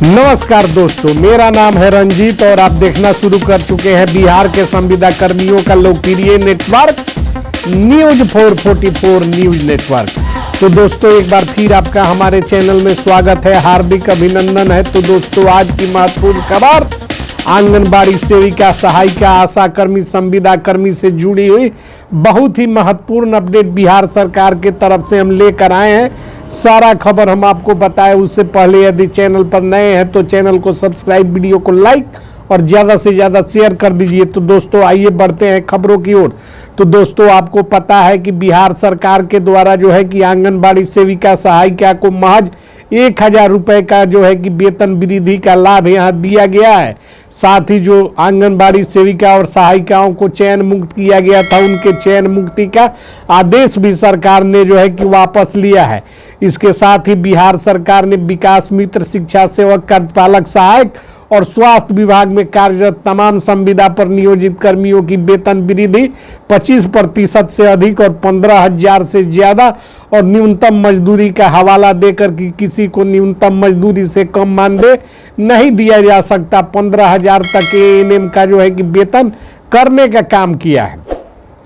नमस्कार दोस्तों, मेरा नाम है रंजीत और आप देखना शुरू कर चुके हैं बिहार के संविदा कर्मियों का लोकप्रिय नेटवर्क न्यूज 444 न्यूज नेटवर्क। तो दोस्तों, एक बार फिर आपका हमारे चैनल में स्वागत है, हार्दिक अभिनंदन है। तो दोस्तों, आज की महत्वपूर्ण खबर आंगनबाड़ी सेविका, सहायिका, आशा कर्मी, संविदा कर्मी से जुड़ी हुई बहुत ही महत्वपूर्ण अपडेट बिहार सरकार के तरफ से हम लेकर आए हैं। सारा खबर हम आपको बताएं उससे पहले यदि चैनल पर नए हैं तो चैनल को सब्सक्राइब, वीडियो को लाइक और ज़्यादा से ज़्यादा शेयर कर दीजिए। तो दोस्तों, आइए बढ़ते हैं खबरों की ओर। तो दोस्तों, आपको पता है कि बिहार सरकार के द्वारा जो है कि आंगनबाड़ी सेविका, सहायिका को महज 1000 रुपये का जो है कि वेतन वृद्धि का लाभ यहाँ दिया गया है। साथ ही जो आंगनबाड़ी सेविका और सहायिकाओं को चयन मुक्त किया गया था, उनके चयन मुक्ति का आदेश भी सरकार ने जो है कि वापस लिया है। इसके साथ ही बिहार सरकार ने विकास मित्र, शिक्षा सेवक, कार्यपालक सहायक और स्वास्थ्य विभाग में कार्यरत तमाम संविदा पर नियोजित कर्मियों की वेतन वृद्धि 25% से अधिक और 15,000 से ज्यादा और न्यूनतम मजदूरी का हवाला देकर कि किसी को न्यूनतम मजदूरी से कम मानदेय नहीं दिया जा सकता, 15,000 तक एएनएम का जो है कि वेतन करने का काम किया है।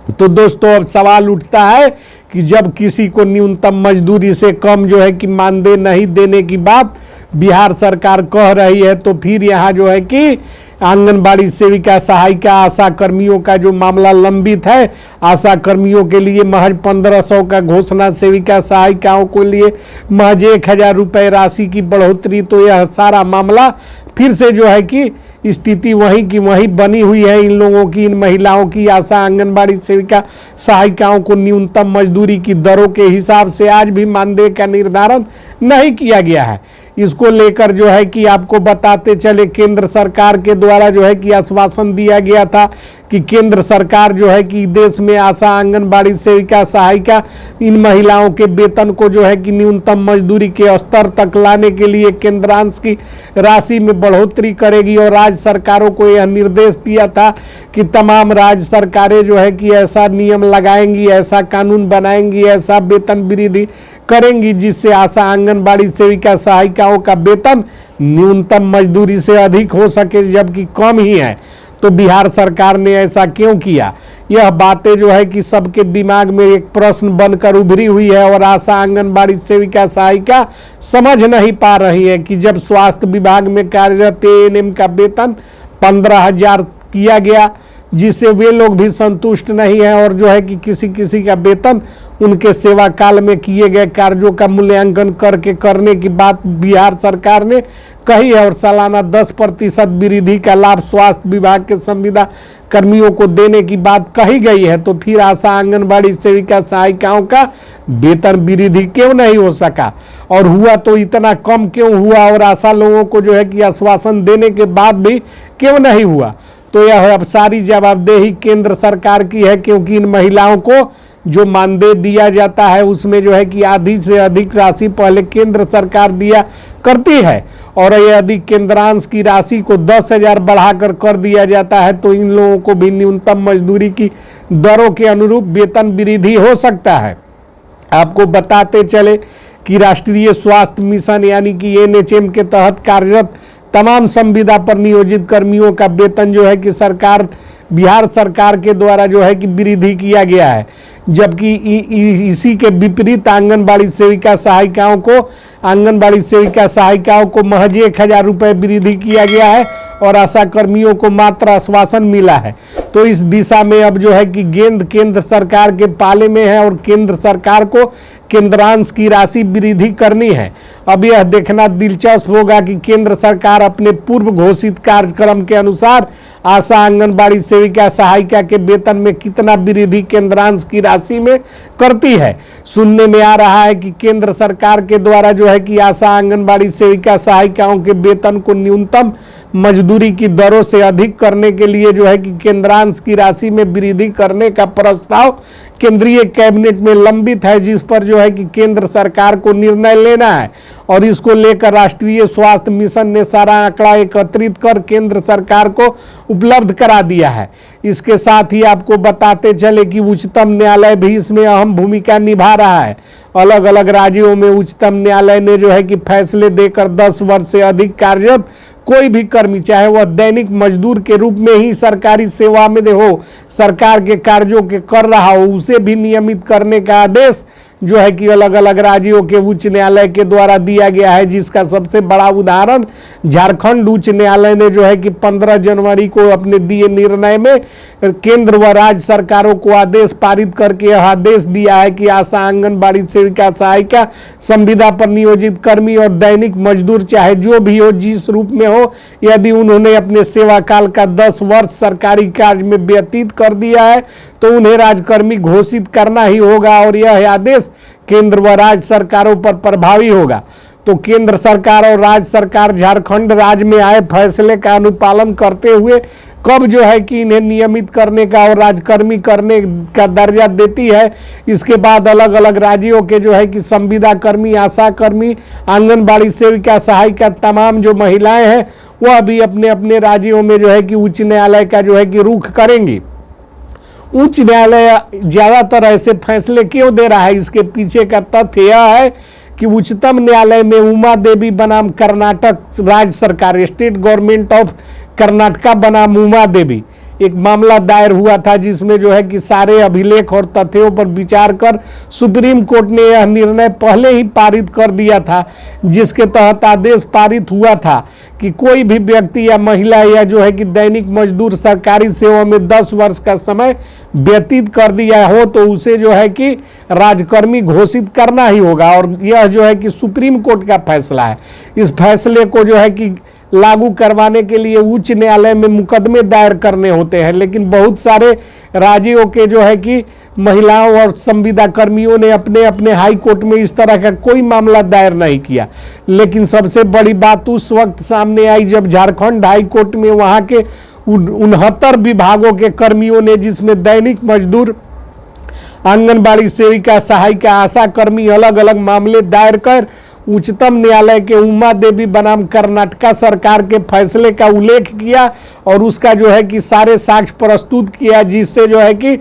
तो दोस्तों, अब सवाल उठता है कि जब किसी को न्यूनतम मजदूरी से कम जो है कि मानदेय नहीं देने की बात बिहार सरकार कह रही है, तो फिर यहाँ जो है कि आंगनबाड़ी सेविका, सहायिका, आशा कर्मियों का जो मामला लंबित है, आशा कर्मियों के लिए महज 1500 का घोषणा, सेविका सहायिकाओं के लिए महज 1000 रुपये राशि की बढ़ोतरी। तो यह सारा मामला फिर से जो है कि स्थिति वहीं की वहीं बनी हुई है। इन लोगों की, इन महिलाओं की, आशा आंगनबाड़ी सेविका, सहायिकाओं को न्यूनतम मजदूरी की दरों के हिसाब से आज भी मानदेय का निर्धारण नहीं किया गया है। इसको लेकर जो है कि आपको बताते चले, केंद्र सरकार के द्वारा जो है कि आश्वासन दिया गया था कि केंद्र सरकार जो है कि देश में आशा आंगनबाड़ी सेविका, सहायिका, इन महिलाओं के वेतन को जो है कि न्यूनतम मजदूरी के स्तर तक लाने के लिए केंद्रांश की राशि में बढ़ोतरी करेगी। और राज्य सरकारों को यह निर्देश दिया था कि तमाम राज्य सरकारें जो है कि ऐसा नियम लगाएंगी, ऐसा कानून बनाएंगी, ऐसा वेतन वृद्धि करेंगी जिससे आशा आंगनबाड़ी सेविका, सहायिकाओं का वेतन न्यूनतम मजदूरी से अधिक हो सके, जबकि कम ही है। तो बिहार सरकार ने ऐसा क्यों किया? यह बातें जो है कि सबके दिमाग में एक प्रश्न बनकर उभरी हुई है और आशा आंगनबाड़ी सेविका, सहायिका समझ नहीं पा रही है कि जब स्वास्थ्य विभाग में कार्यरत एएनएम का वेतन 15,000 किया गया, जिससे वे लोग भी संतुष्ट नहीं है और जो है कि किसी का वेतन उनके सेवा काल में किए गए कार्यों का मूल्यांकन करके करने की बात बिहार सरकार ने कही है और सालाना 10% वृद्धि का लाभ स्वास्थ्य विभाग के संविदा कर्मियों को देने की बात कही गई है। तो फिर आशा आंगनबाड़ी सेविका, सहायिकाओं का वेतन वृद्धि क्यों नहीं हो सका और हुआ तो इतना कम क्यों हुआ और आशा लोगों को जो है कि आश्वासन देने के बाद भी क्यों नहीं हुआ? तो यह अब सारी जवाबदेही केंद्र सरकार की है, क्योंकि इन महिलाओं को जो मानदेय दिया जाता है उसमें जो है कि आधी से अधिक राशि पहले केंद्र सरकार दिया करती है और यदि केंद्रांश की राशि को 10,000 बढ़ाकर कर दिया जाता है तो इन लोगों को भी न्यूनतम मजदूरी की दरों के अनुरूप वेतन वृद्धि हो सकता है। आपको बताते चले कि राष्ट्रीय स्वास्थ्य मिशन यानी कि एनएचएम के तहत कार्यरत तमाम संविदा पर नियोजित कर्मियों का वेतन जो है कि बिहार सरकार के द्वारा जो है कि वृद्धि किया गया है, जबकि इसी के विपरीत आंगनबाड़ी सेविका, सहायिकाओं को महज 1000 रुपये वृद्धि किया गया है और आशा कर्मियों को मात्र आश्वासन मिला है। तो इस दिशा में अब जो है कि गेंद केंद्र सरकार के पाले में है और केंद्र सरकार को केंद्रांश की राशि वृद्धि करनी है। अब यह देखना दिलचस्प होगा कि केंद्र सरकार अपने पूर्व घोषित कार्यक्रम के अनुसार आशा आंगनबाड़ी सेविका, सहायिका के वेतन में कितना वृद्धि केंद्रांश की राशि में करती है। सुनने में आ रहा है कि केंद्र सरकार के द्वारा जो है कि आशा आंगनबाड़ी सेविका, सहायिकाओं के वेतन को न्यूनतम मजदूरी की दरों से अधिक करने के लिए जो है कि केंद्रांश की राशि में वृद्धि करने का प्रस्ताव केंद्रीय कैबिनेट में लंबित है, जिस पर जो है कि केंद्र सरकार को निर्णय लेना है और इसको लेकर राष्ट्रीय स्वास्थ्य मिशन ने सारा आंकड़ा एकत्रित कर केंद्र सरकार को उपलब्ध करा दिया है। इसके साथ ही आपको बताते चले कि उच्चतम न्यायालय भी इसमें अहम भूमिका निभा रहा है। अलग अलग राज्यों में उच्चतम न्यायालय ने जो है कि फैसले देकर 10 वर्ष से अधिक कार्यरत कोई भी कर्मी, चाहे वह दैनिक मजदूर के रूप में ही सरकारी सेवा में हो, सरकार के कार्यों के कर रहा हो, उसे भी नियमित करने का आदेश जो है कि अलग अलग राज्यों के उच्च न्यायालय के द्वारा दिया गया है। जिसका सबसे बड़ा उदाहरण झारखंड उच्च न्यायालय ने जो है कि 15 जनवरी को अपने दिए निर्णय में केंद्र व राज्य सरकारों को आदेश पारित करके यह आदेश दिया है कि आशा, आंगनबाड़ी सेविका, सहायिका, संविदा पर नियोजित कर्मी और दैनिक मजदूर चाहे जो भी हो, जिस रूप में हो, यदि उन्होंने अपने सेवा काल का 10 वर्ष सरकारी कार्य में व्यतीत कर दिया है तो उन्हें राजकर्मी घोषित करना ही होगा और यह आदेश केंद्र व राज्य सरकारों पर प्रभावी होगा। तो केंद्र सरकार और राज्य सरकार झारखंड राज्य में आए फैसले का अनुपालन करते हुए कब जो है कि इन्हें नियमित करने का और राजकर्मी करने का दर्जा देती है। इसके बाद अलग अलग राज्यों के जो है कि संविदा कर्मी, आशा कर्मी, आंगनबाड़ी सेविका, सहायिका, तमाम जो महिलाएं हैं वह भी अपने अपने राज्यों में जो है कि उच्च न्यायालय का जो है कि रुख करेंगी। उच्च न्यायालय ज्यादातर ऐसे फैसले क्यों दे रहा है, इसके पीछे का तथ्य यह है कि उच्चतम न्यायालय में उमा देवी बनाम कर्नाटक राज्य सरकार, स्टेट गवर्नमेंट ऑफ कर्नाटका बनाम उमा देवी, एक मामला दायर हुआ था जिसमें जो है कि सारे अभिलेख और तथ्यों पर विचार कर सुप्रीम कोर्ट ने यह निर्णय पहले ही पारित कर दिया था, जिसके तहत आदेश पारित हुआ था कि कोई भी व्यक्ति या महिला या जो है कि दैनिक मजदूर सरकारी सेवा में 10 वर्ष का समय व्यतीत कर दिया हो तो उसे जो है कि राजकर्मी घोषित करना ही होगा। और यह जो है कि सुप्रीम कोर्ट का फैसला है। इस फैसले को जो है कि लागू करवाने के लिए उच्च न्यायालय में मुकदमे दायर करने होते हैं, लेकिन बहुत सारे राज्यों के जो है कि महिलाओं और संविदा कर्मियों ने अपने अपने हाई कोर्ट में इस तरह का कोई मामला दायर नहीं किया। लेकिन सबसे बड़ी बात उस वक्त सामने आई जब झारखंड हाई कोर्ट में वहां के 69 विभागों के कर्मियों ने, जिसमें दैनिक मजदूर, आंगनबाड़ी सेविका, सहायिका, आशा कर्मी, अलग अलग मामले दायर कर उच्चतम न्यायालय के उमा देवी बनाम कर्नाटका सरकार के फैसले का उल्लेख किया और उसका जो है कि सारे साक्ष्य प्रस्तुत किया, जिससे जो है कि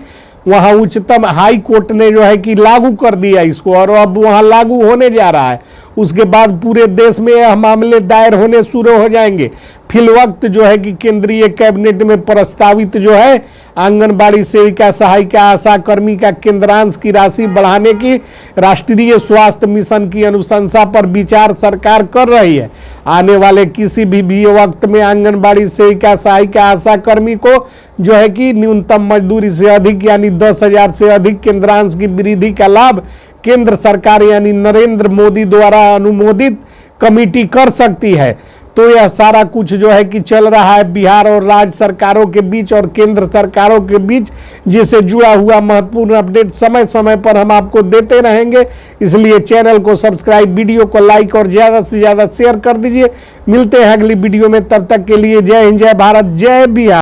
वहां उच्चतम हाई कोर्ट ने जो है कि लागू कर दिया इसको और अब वहां लागू होने जा रहा है। उसके बाद पूरे देश में यह मामले दायर होने शुरू हो जाएंगे। फिल वक्त जो है कि केंद्रीय कैबिनेट में प्रस्तावित जो है आंगनबाड़ी सेविका, सहायिका, आशा कर्मी का केंद्रांश की राशि बढ़ाने की राष्ट्रीय स्वास्थ्य मिशन की अनुशंसा पर विचार सरकार कर रही है। आने वाले किसी भी वक्त में आंगनबाड़ी सेविका, सहायिका, आशा कर्मी को जो है कि न्यूनतम मजदूरी से अधिक यानी 10,000 से अधिक केंद्रांश की वृद्धि का लाभ केंद्र सरकार यानी नरेंद्र मोदी द्वारा अनुमोदित कमेटी कर सकती है। तो यह सारा कुछ जो है कि चल रहा है बिहार और राज्य सरकारों के बीच और केंद्र सरकारों के बीच, जिससे जुड़ा हुआ महत्वपूर्ण अपडेट समय समय पर हम आपको देते रहेंगे। इसलिए चैनल को सब्सक्राइब, वीडियो को लाइक और ज़्यादा से ज़्यादा शेयर कर दीजिए। मिलते हैं अगली वीडियो में, तब तक के लिए जय हिंद, जय भारत, जय बिहार।